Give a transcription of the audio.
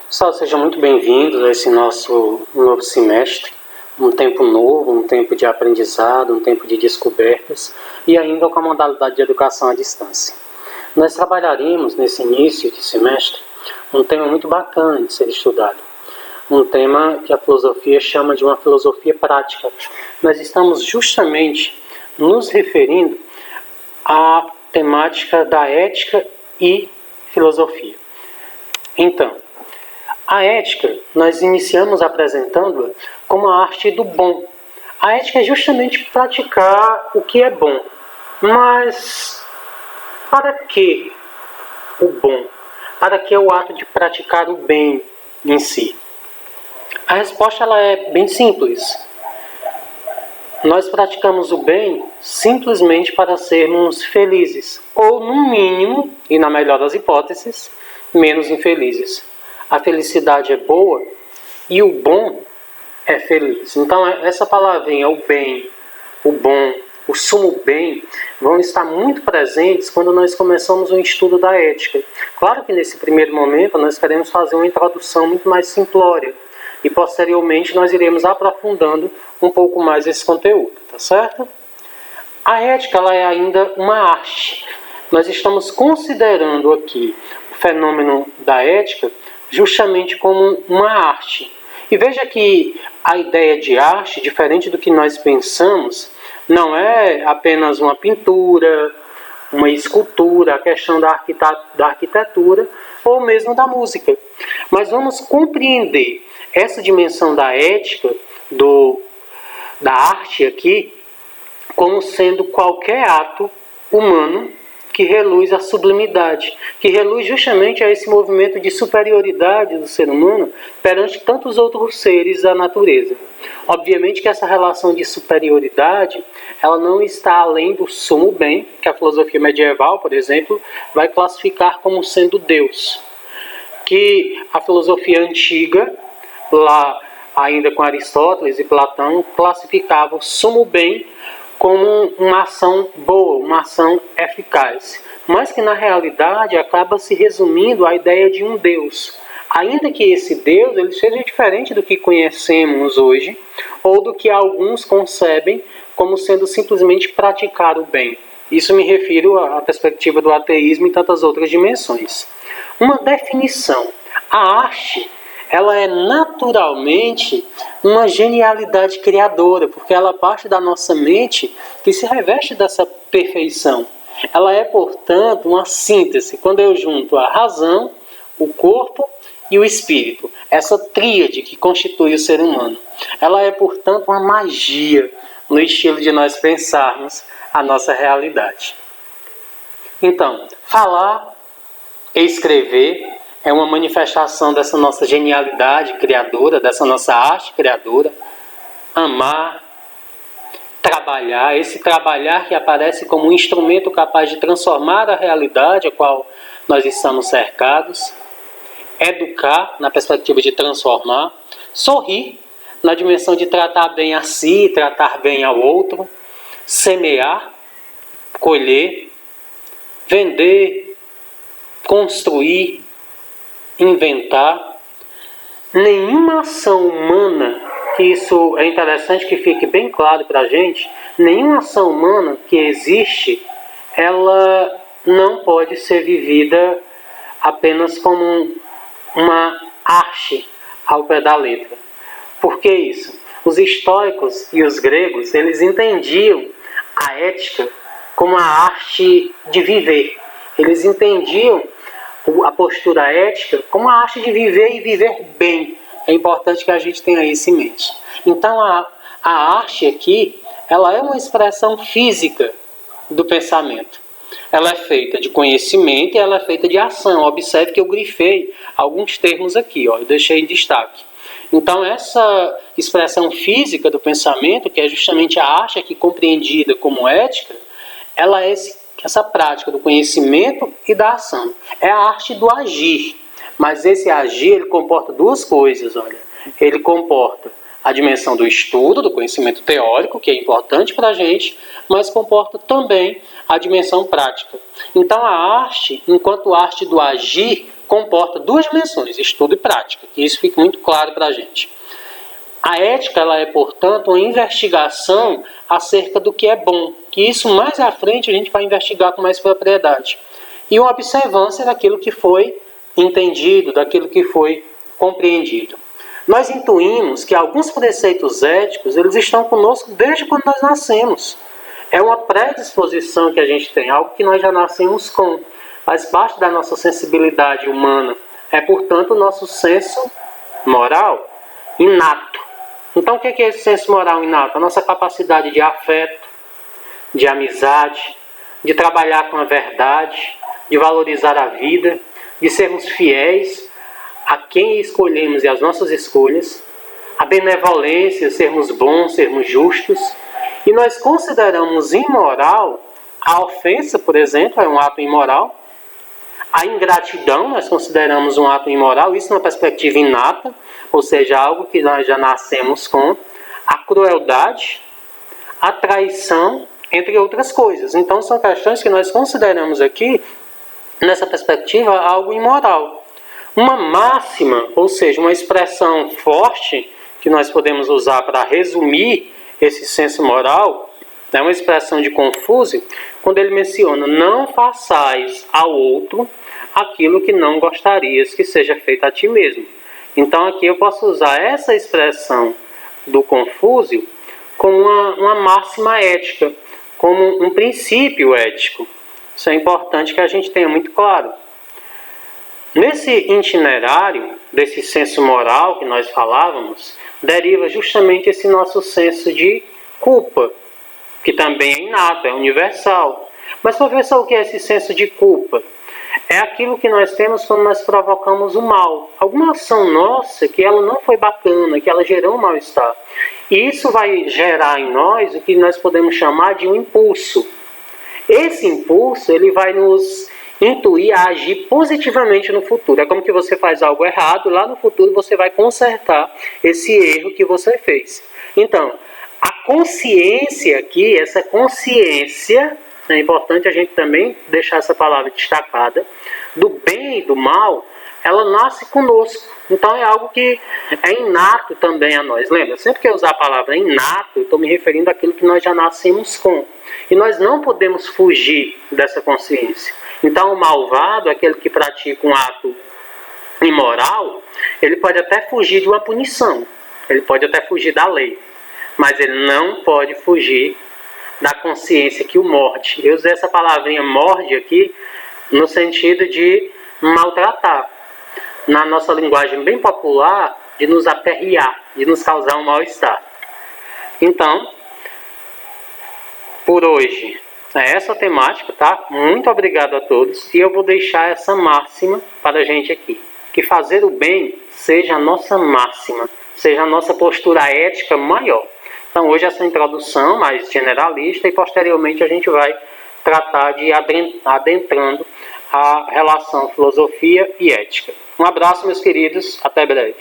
Pessoal, sejam muito bem-vindos a esse nosso novo semestre, um tempo novo, um tempo de aprendizado, um tempo de descobertas e ainda com a modalidade de educação à distância. Nós trabalharemos nesse início de semestre um tema muito bacana de ser estudado, um tema que a filosofia chama de uma filosofia prática. Nós estamos justamente nos referindo à temática da ética e filosofia. Então, a ética, nós iniciamos apresentando-a como a arte do bom. A ética é justamente praticar o que é bom. Mas para que o bom? Para que o ato de praticar o bem em si? A resposta ela é bem simples. Nós praticamos o bem simplesmente para sermos felizes, ou no mínimo, e na melhor das hipóteses, menos infelizes. A felicidade é boa e o bom é feliz. Então essa palavrinha, o bem, o bom, o sumo bem, vão estar muito presentes quando nós começamos o estudo da ética. Claro que nesse primeiro momento nós queremos fazer uma introdução muito mais simplória e posteriormente nós iremos aprofundando um pouco mais esse conteúdo, tá certo? A ética ela é ainda uma arte. Nós estamos considerando aqui o fenômeno da ética justamente como uma arte. E veja que a ideia de arte, diferente do que nós pensamos, não é apenas uma pintura, uma escultura, a questão da arquitetura ou mesmo da música. Mas vamos compreender essa dimensão da ética, da arte aqui, como sendo qualquer ato humano que reluz a sublimidade, que reluz justamente a esse movimento de superioridade do ser humano perante tantos outros seres da natureza. Obviamente que essa relação de superioridade, ela não está além do sumo bem, que a filosofia medieval, por exemplo, vai classificar como sendo Deus. Que a filosofia antiga, lá ainda com Aristóteles e Platão, classificava o sumo bem como uma ação boa, uma ação eficaz, mas que na realidade acaba se resumindo à ideia de um Deus. Ainda que esse Deus ele seja diferente do que conhecemos hoje, ou do que alguns concebem como sendo simplesmente praticar o bem. Isso me refiro à perspectiva do ateísmo e tantas outras dimensões. Uma definição. A arte ela é naturalmente uma genialidade criadora, porque ela parte da nossa mente que se reveste dessa perfeição. Ela é, portanto, uma síntese, quando eu junto a razão, o corpo e o espírito, essa tríade que constitui o ser humano. Ela é, portanto, uma magia no estilo de nós pensarmos a nossa realidade. Então, falar e escrever é uma manifestação dessa nossa genialidade criadora, dessa nossa arte criadora. Amar, trabalhar, esse trabalhar que aparece como um instrumento capaz de transformar a realidade a qual nós estamos cercados. Educar, na perspectiva de transformar. Sorrir, na dimensão de tratar bem a si, tratar bem ao outro. Semear, colher. Vender, construir, inventar. Nenhuma ação humana, que isso é interessante que fique bem claro para a gente, nenhuma ação humana que existe, ela não pode ser vivida apenas como uma arte ao pé da letra. Por que isso? Os estoicos e os gregos, eles entendiam a ética como a arte de viver. Eles entendiam a postura ética como a arte de viver e viver bem. É importante que a gente tenha isso em mente. Então a arte aqui, ela é uma expressão física do pensamento. Ela é feita de conhecimento e ela é feita de ação. Observe que eu grifei alguns termos aqui, eu deixei em destaque. Então essa expressão física do pensamento, que é justamente a arte aqui compreendida como ética, ela é essa prática do conhecimento e da ação. É a arte do agir. Mas esse agir, ele comporta duas coisas, olha. Ele comporta a dimensão do estudo, do conhecimento teórico, que é importante para a gente, mas comporta também a dimensão prática. Então a arte, enquanto arte do agir, comporta duas dimensões, estudo e prática, que isso fica muito claro para a gente. A ética, ela é, portanto, uma investigação acerca do que é bom, que isso mais à frente a gente vai investigar com mais propriedade. E uma observância daquilo que foi entendido, daquilo que foi compreendido. Nós intuímos que alguns preceitos éticos, eles estão conosco desde quando nós nascemos. É uma predisposição que a gente tem, algo que nós já nascemos com. Faz parte da nossa sensibilidade humana. É, portanto, o nosso senso moral inato. Então, o que é esse senso moral inato? A nossa capacidade de afeto, de amizade, de trabalhar com a verdade, de valorizar a vida, de sermos fiéis a quem escolhemos e às nossas escolhas, a benevolência, sermos bons, sermos justos. E nós consideramos imoral a ofensa, por exemplo, é um ato imoral. A ingratidão nós consideramos um ato imoral, isso numa perspectiva inata, ou seja, algo que nós já nascemos com. A crueldade, a traição, entre outras coisas. Então são questões que nós consideramos aqui, nessa perspectiva, algo imoral. Uma máxima, ou seja, uma expressão forte que nós podemos usar para resumir esse senso moral, é uma expressão de Confúcio, quando ele menciona: não façais ao outro aquilo que não gostarias que seja feito a ti mesmo. Então aqui eu posso usar essa expressão do Confúcio como uma máxima ética, como um princípio ético. Isso é importante que a gente tenha muito claro. Nesse itinerário desse senso moral que nós falávamos, deriva justamente esse nosso senso de culpa, que também é inato, é universal. Mas, professor, o que é esse senso de culpa? É aquilo que nós temos quando nós provocamos o mal. Alguma ação nossa que ela não foi bacana, que ela gerou um mal-estar. E isso vai gerar em nós o que nós podemos chamar de um impulso. Esse impulso, ele vai nos intuir a agir positivamente no futuro. É como que você faz algo errado, lá no futuro você vai consertar esse erro que você fez. Então, a consciência aqui, essa consciência, é importante a gente também deixar essa palavra destacada, do bem e do mal, ela nasce conosco. Então é algo que é inato também a nós. Lembra? Sempre que eu usar a palavra inato, eu estou me referindo àquilo que nós já nascemos com. E nós não podemos fugir dessa consciência. Então o malvado, aquele que pratica um ato imoral, ele pode até fugir de uma punição. Ele pode até fugir da lei. Mas ele não pode fugir da consciência que o morde. Eu usei essa palavrinha morde aqui no sentido de maltratar. Na nossa linguagem bem popular, de nos aperrear, de nos causar um mal-estar. Então, por hoje é essa temática, tá? Muito obrigado a todos. E eu vou deixar essa máxima para a gente aqui. Que fazer o bem seja a nossa máxima, seja a nossa postura ética maior. Então hoje essa introdução mais generalista e posteriormente a gente vai tratar de adentrando a relação filosofia e ética. Um abraço, meus queridos, até breve.